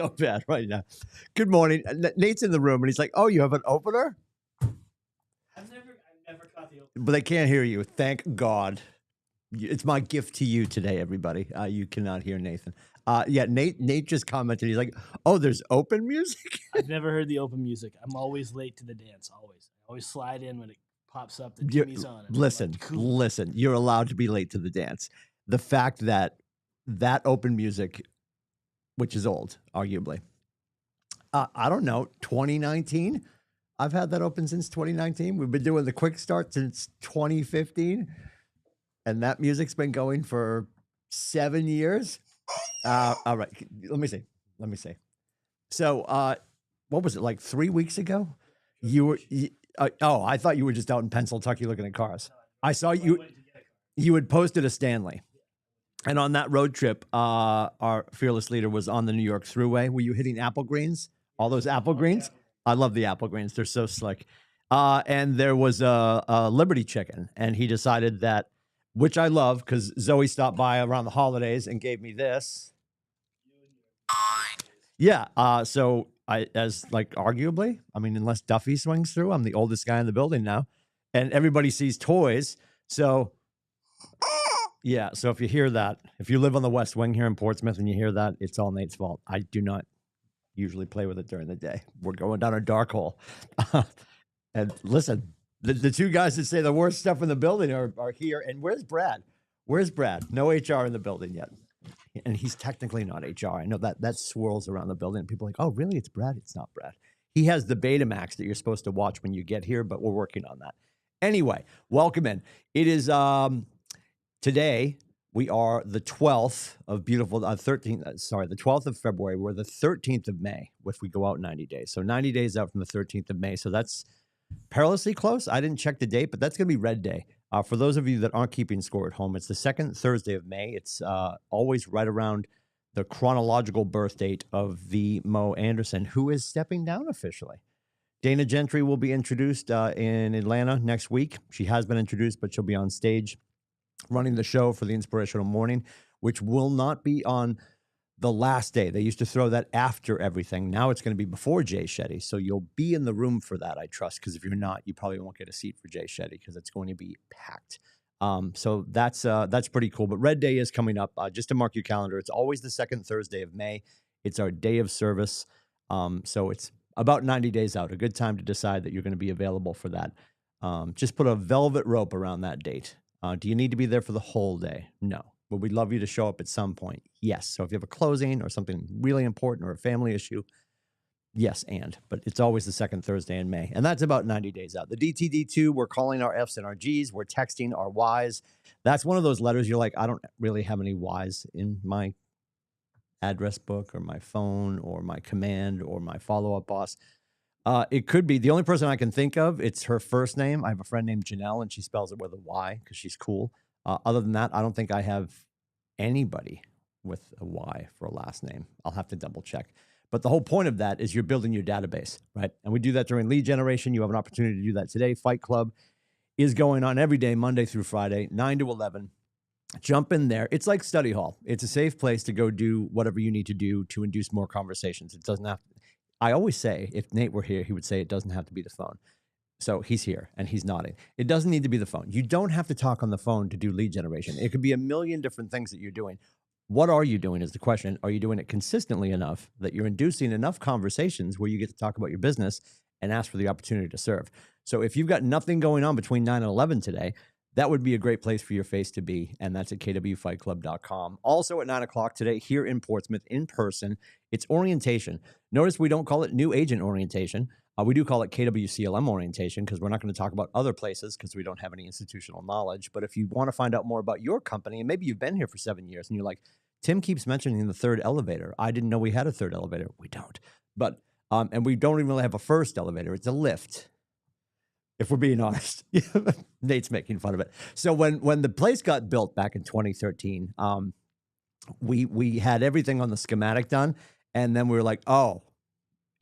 so bad right now. Good morning. Nate's in the room, and he's like, "Oh, you have an opener?" I've never caught the opener. But they can't hear you. Thank God. It's my gift to you today, everybody. You cannot hear Nathan. Yeah, Nate just commented. He's like, "Oh, there's open music." I've never heard the open music. I'm always late to the dance. I always slide in when it pops up that Jimmy's on. And Listen, like, cool. listen. You're allowed to be late to the dance. The fact that open music, which is old, arguably. I don't know, 2019. I've had that open since 2019. We've been doing the KWikStart since 2015, and that music's been going for 7 years. All right, let me see. So, what was it, like 3 weeks ago? You were. Oh, I thought you were just out in Pennsylvania looking at cars. I saw you. You had posted a Stanley. And on that road trip, our fearless leader was on the New York Thruway. Were you hitting apple greens? All those apple greens? I love the apple greens. They're so slick. And there was a Liberty chicken. And he decided that, which I love, because Zoe stopped by around the holidays and gave me this. Yeah. So as arguably, I mean, unless Duffy swings through, I'm the oldest guy in the building now. And everybody sees toys. So... yeah, so if you hear that, if you live on the West Wing here in Portsmouth and you hear that, it's all Nate's fault. I do not usually play with it during the day. We're going down a dark hole. And listen, the two guys that say the worst stuff in the building are here. And where's Brad? Where's Brad? No HR in the building yet. And he's technically not HR. I know that swirls around the building. And people are like, oh, really? It's Brad? It's not Brad. He has the Betamax that you're supposed to watch when you get here, but we're working on that. Anyway, welcome in. It is... today, we are the 12th of beautiful, 12th of February. We're the 13th of May if we go out 90 days. So 90 days out from the 13th of May. So that's perilously close. I didn't check the date, but that's going to be Red Day. For those of you that aren't keeping score at home, it's the second Thursday of May. It's always right around the chronological birth date of the Mo Anderson, who is stepping down officially. Dana Gentry will be introduced in Atlanta next week. She has been introduced, but she'll be on stage running the show for the Inspirational Morning, which will not be on the last day. They used to throw that after everything. Now it's going to be before Jay Shetty. So you'll be in the room for that, I trust, because if you're not, you probably won't get a seat for Jay Shetty because it's going to be packed. So that's pretty cool. But Red Day is coming up. Just to mark your calendar, it's always the second Thursday of May. It's our day of service. So it's about 90 days out, a good time to decide that you're going to be available for that. Just put a velvet rope around that date. Do you need to be there for the whole day? No. Would we love you to show up at some point? Yes. So if you have a closing or something really important or a family issue, yes, but it's always the second Thursday in May. And that's about 90 days out. The DTD2, we're calling our Fs and our Gs. We're texting our Ys. That's one of those letters you're like, I don't really have any Ys in my address book or my phone or my command or my follow-up boss. It could be the only person I can think of. It's her first name. I have a friend named Janelle, and she spells it with a Y because she's cool. Other than that, I don't think I have anybody with a Y for a last name. I'll have to double check. But the whole point of that is you're building your database, right? And we do that during lead generation. You have an opportunity to do that today. Fight Club is going on every day, Monday through Friday, 9 to 11. Jump in there. It's like study hall. It's a safe place to go do whatever you need to do to induce more conversations. It doesn't have. I always say, if Nate were here, he would say it doesn't have to be the phone. So he's here and he's nodding. It doesn't need to be the phone. You don't have to talk on the phone to do lead generation. It could be a million different things that you're doing. What are you doing is the question. Are you doing it consistently enough that you're inducing enough conversations where you get to talk about your business and ask for the opportunity to serve? So if you've got nothing going on between 9 and 11 today, that would be a great place for your face to be, and that's at kwfightclub.com. Also at 9 o'clock today here in Portsmouth in person, it's orientation. Notice we don't call it new agent orientation. We do call it KWCLM orientation because we're not going to talk about other places because we don't have any institutional knowledge. But if you want to find out more about your company, and maybe you've been here for 7 years and you're like, Tim keeps mentioning the third elevator. I didn't know we had a third elevator. We don't. But and we don't even really have a first elevator. It's a lift. If we're being honest. Nate's making fun of it. So when the place got built back in 2013, we had everything on the schematic done. And then we were like, oh,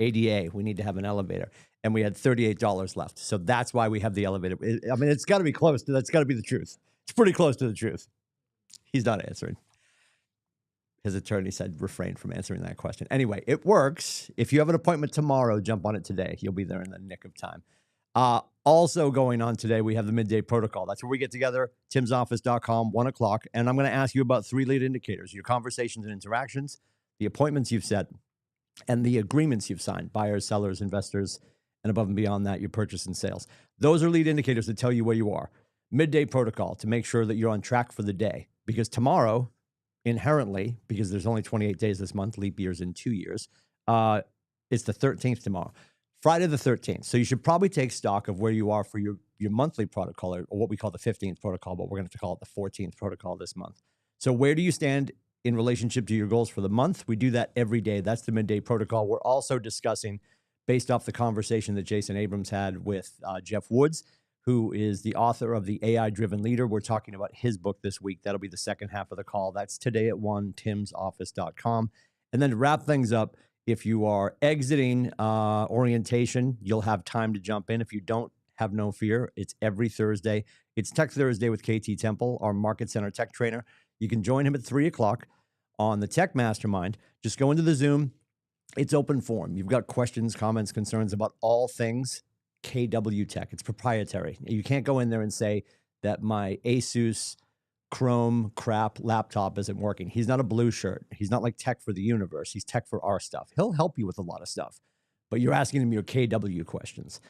ADA, we need to have an elevator. And we had $38 left. So that's why we have the elevator. I mean, it's got to be close to, that's got to be the truth. It's pretty close to the truth. He's not answering. His attorney said refrain from answering that question. Anyway, it works. If you have an appointment tomorrow, jump on it today. You'll be there in the nick of time. Also going on today, we have the midday protocol. That's where we get together, timsoffice.com, 1 o'clock. And I'm going to ask you about 3 lead indicators, your conversations and interactions, the appointments you've set, and the agreements you've signed, buyers, sellers, investors, and above and beyond that, your purchase and sales. Those are lead indicators that tell you where you are. Midday protocol to make sure that you're on track for the day. Because tomorrow, inherently, because there's only 28 days this month, leap years in 2 years, it's the 13th tomorrow. Friday the 13th. So you should probably take stock of where you are for your monthly protocol, or what we call the 15th protocol, but we're going to have to call it the 14th protocol this month. So where do you stand in relationship to your goals for the month? We do that every day. That's the midday protocol. We're also discussing, based off the conversation that Jason Abrams had with Jeff Woods, who is the author of The AI-Driven Leader. We're talking about his book this week. That'll be the second half of the call. That's today at 1, timsoffice.com. And then to wrap things up, if you are exiting orientation, you'll have time to jump in. If you don't, have no fear. It's every Thursday. It's Tech Thursday with KT Temple, our Market Center tech trainer. You can join him at 3 o'clock on the Tech Mastermind. Just go into the Zoom. It's open forum. You've got questions, comments, concerns about all things KW Tech. It's proprietary. You can't go in there and say that my Asus Chrome crap laptop isn't working. He's not a blue shirt. He's not like tech for the universe. He's tech for our stuff. He'll help you with a lot of stuff, but you're asking him your KW questions,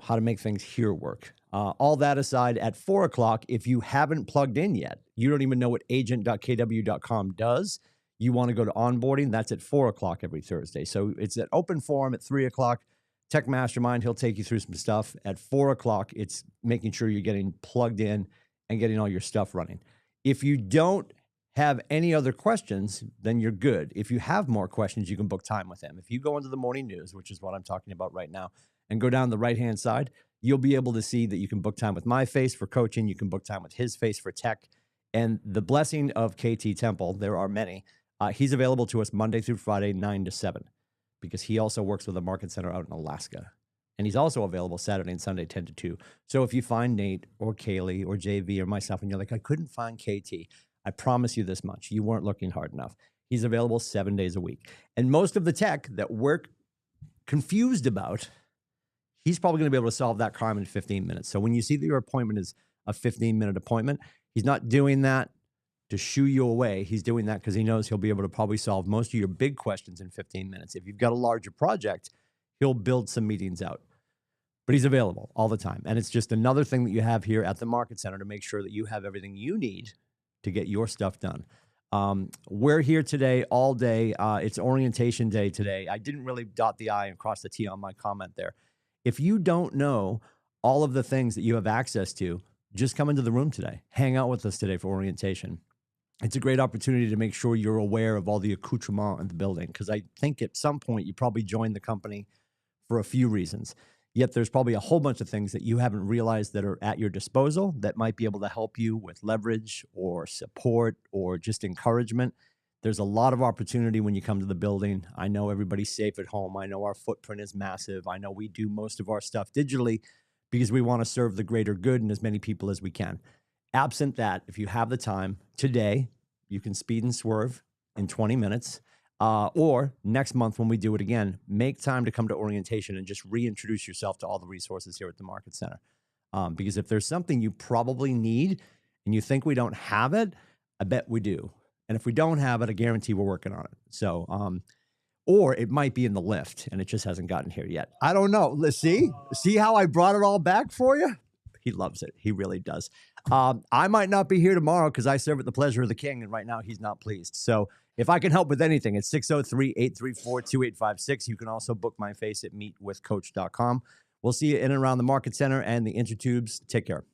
how to make things here work. All that aside, at 4 o'clock, if you haven't plugged in yet, you don't even know what agent.kw.com does, you want to go to onboarding, that's at 4 o'clock every Thursday. So it's an open forum at 3 o'clock. Tech Mastermind, he'll take you through some stuff. At 4 o'clock, it's making sure you're getting plugged in and getting all your stuff running. If you don't have any other questions, then you're good. If you have more questions, you can book time with him. If you go into the morning news, which is what I'm talking about right now, and go down the right-hand side, you'll be able to see that you can book time with my face for coaching. You can book time with his face for tech. And the blessing of KT Temple, there are many, he's available to us Monday through Friday, 9 to 7, because he also works with a market center out in Alaska. And he's also available Saturday and Sunday, 10 to 2. So if you find Nate or Kaylee or JV or myself and you're like, I couldn't find KT, I promise you this much, you weren't looking hard enough. He's available 7 days a week. And most of the tech that we're confused about, he's probably going to be able to solve that crime in 15 minutes. So when you see that your appointment is a 15-minute appointment, he's not doing that to shoo you away. He's doing that because he knows he'll be able to probably solve most of your big questions in 15 minutes. If you've got a larger project, he'll build some meetings out. But he's available all the time. And it's just another thing that you have here at the Market Center to make sure that you have everything you need to get your stuff done. We're here today all day. It's orientation day today. I didn't really dot the I and cross the T on my comment there. If you don't know all of the things that you have access to, just come into the room today. Hang out with us today for orientation. It's a great opportunity to make sure you're aware of all the accoutrement in the building, because I think at some point you probably joined the company for a few reasons. Yet there's probably a whole bunch of things that you haven't realized that are at your disposal that might be able to help you with leverage or support or just encouragement. There's a lot of opportunity when you come to the building. I know everybody's safe at home. I know our footprint is massive. I know we do most of our stuff digitally because we want to serve the greater good and as many people as we can. Absent that, if you have the time today, you can speed and swerve in 20 minutes. Or next month when we do it again, make time to come to orientation and just reintroduce yourself to all the resources here at the Market Center. Because if there's something you probably need and you think we don't have it, I bet we do. And if we don't have it, I guarantee we're working on it. So, or it might be in the lift and it just hasn't gotten here yet. I don't know. Let's see how I brought it all back for you? He loves it. He really does. I might not be here tomorrow because I serve at the pleasure of the king. And right now he's not pleased. So if I can help with anything, it's 603-834-2856. You can also book my face at meetwithcoach.com. We'll see you in and around the Market Center and the Intertubes. Take care.